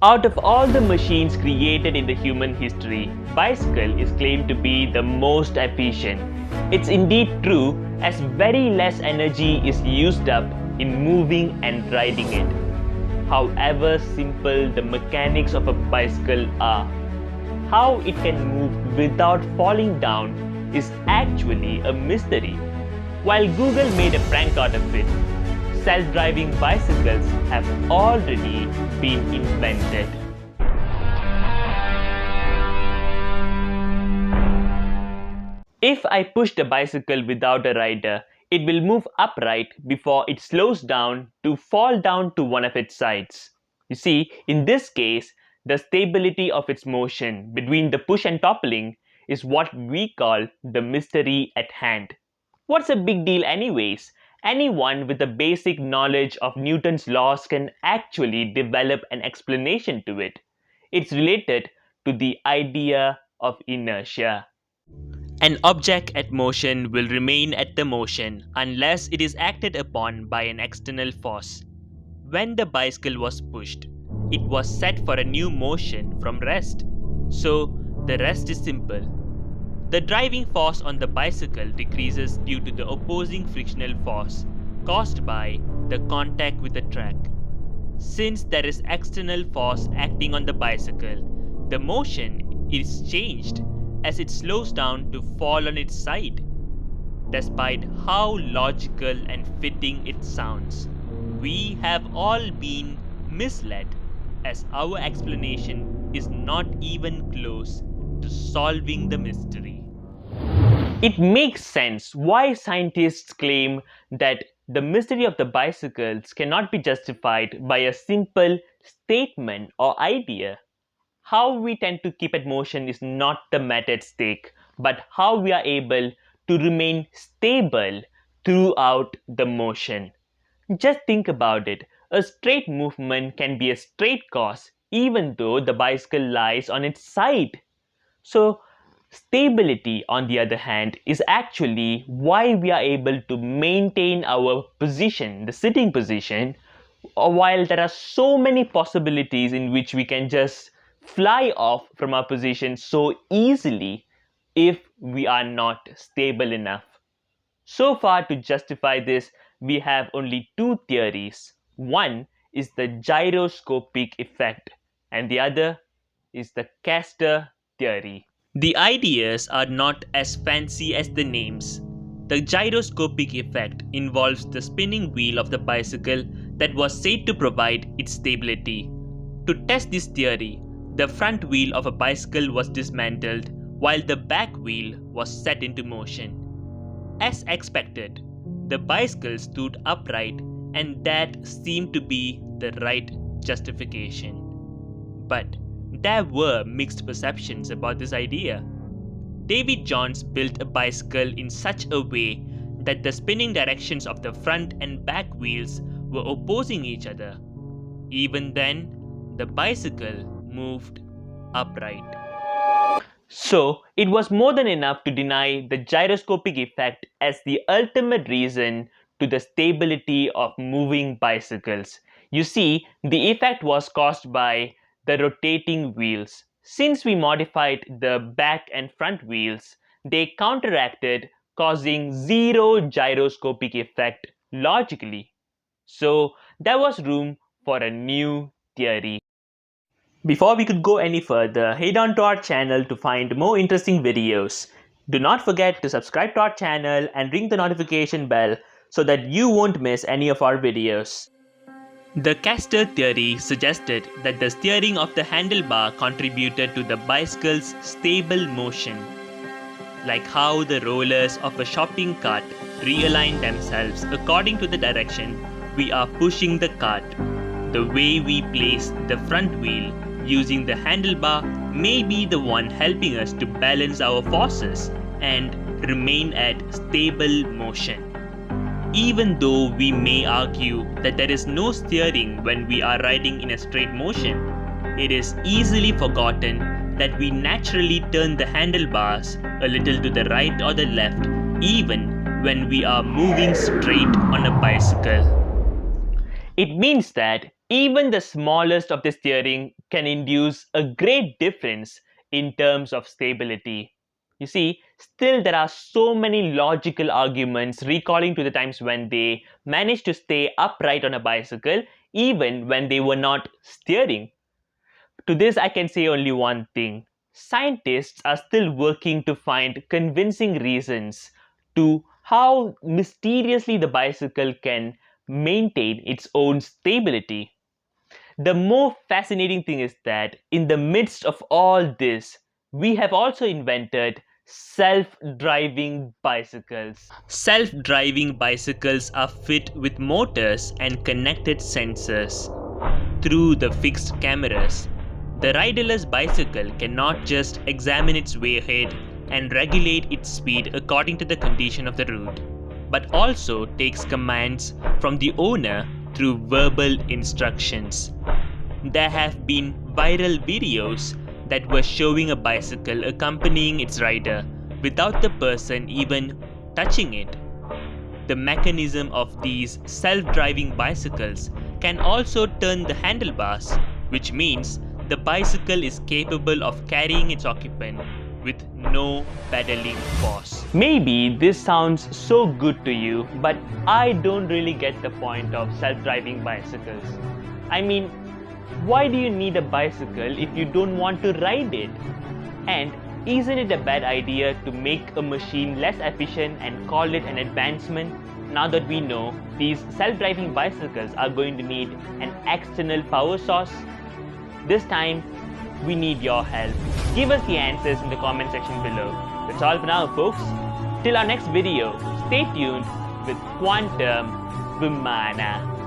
Out of all the machines created in the human history, bicycle is claimed to be the most efficient. It's indeed true, as very less energy is used up in moving and riding it. However simple the mechanics of a bicycle are, how it can move without falling down is actually a mystery. While Google made a prank out of it, self-driving bicycles have already been invented. If I push the bicycle without a rider, it will move upright before it slows down to fall down to one of its sides. You see, in this case, the stability of its motion between the push and toppling is what we call the mystery at hand. What's a big deal anyways? Anyone with a basic knowledge of Newton's laws can actually develop an explanation to it. It's related to the idea of inertia. An object at motion will remain at the motion unless it is acted upon by an external force. When the bicycle was pushed, it was set for a new motion from rest. So, the rest is simple. The driving force on the bicycle decreases due to the opposing frictional force caused by the contact with the track. Since there is external force acting on the bicycle, the motion is changed as it slows down to fall on its side. Despite how logical and fitting it sounds, we have all been misled as our explanation is not even close to solving the mystery. It makes sense why scientists claim that the mystery of the bicycles cannot be justified by a simple statement or idea. How we tend to keep at motion is not the matter at stake, but how we are able to remain stable throughout the motion. Just think about it. A straight movement can be a straight course even though the bicycle lies on its side. So, stability, on the other hand, is actually why we are able to maintain our position, the sitting position, while there are so many possibilities in which we can just fly off from our position so easily if we are not stable enough. So far, to justify this, we have only two theories. One is the gyroscopic effect, and the other is the caster theory. The ideas are not as fancy as the names. The gyroscopic effect involves the spinning wheel of the bicycle that was said to provide its stability. To test this theory, the front wheel of a bicycle was dismantled while the back wheel was set into motion. As expected, the bicycle stood upright, and that seemed to be the right justification. But there were mixed perceptions about this idea. David Johns built a bicycle in such a way that the spinning directions of the front and back wheels were opposing each other. Even then, the bicycle moved upright. So, it was more than enough to deny the gyroscopic effect as the ultimate reason to the stability of moving bicycles. You see, the effect was caused by the rotating wheels. Since we modified the back and front wheels, they counteracted, causing zero gyroscopic effect logically. So there was room for a new theory. Before we could go any further, head on to our channel to find more interesting videos. Do not forget to subscribe to our channel and ring the notification bell so that you won't miss any of our videos. The caster theory suggested that the steering of the handlebar contributed to the bicycle's stable motion. Like how the rollers of a shopping cart realign themselves according to the direction we are pushing the cart. The way we place the front wheel using the handlebar may be the one helping us to balance our forces and remain at stable motion. Even though we may argue that there is no steering when we are riding in a straight motion, it is easily forgotten that we naturally turn the handlebars a little to the right or the left even when we are moving straight on a bicycle. It means that Even the smallest of the steering can induce a great difference in terms of stability. You see, still there are so many logical arguments recalling to the times when they managed to stay upright on a bicycle even when they were not steering. To this, I can say only one thing. Scientists are still working to find convincing reasons to how mysteriously the bicycle can maintain its own stability. The more fascinating thing is that in the midst of all this, we have also invented self-driving bicycles. Self-driving bicycles are fit with motors and connected sensors through the fixed cameras. The riderless bicycle cannot just examine its way ahead and regulate its speed according to the condition of the route, but also takes commands from the owner through verbal instructions. There have been viral videos that were showing a bicycle accompanying its rider without the person even touching it. The mechanism of these self-driving bicycles can also turn the handlebars, which means the bicycle is capable of carrying its occupant with no pedaling force. Maybe this sounds so good to you, but I don't really get the point of self-driving bicycles. I mean, why do you need a bicycle if you don't want to ride it? And isn't it a bad idea to make a machine less efficient and call it an advancement now that we know these self-driving bicycles are going to need an external power source? This time, we need your help. Give us the answers in the comment section below. That's all for now, folks. Till our next video, stay tuned with Quantum Vimana.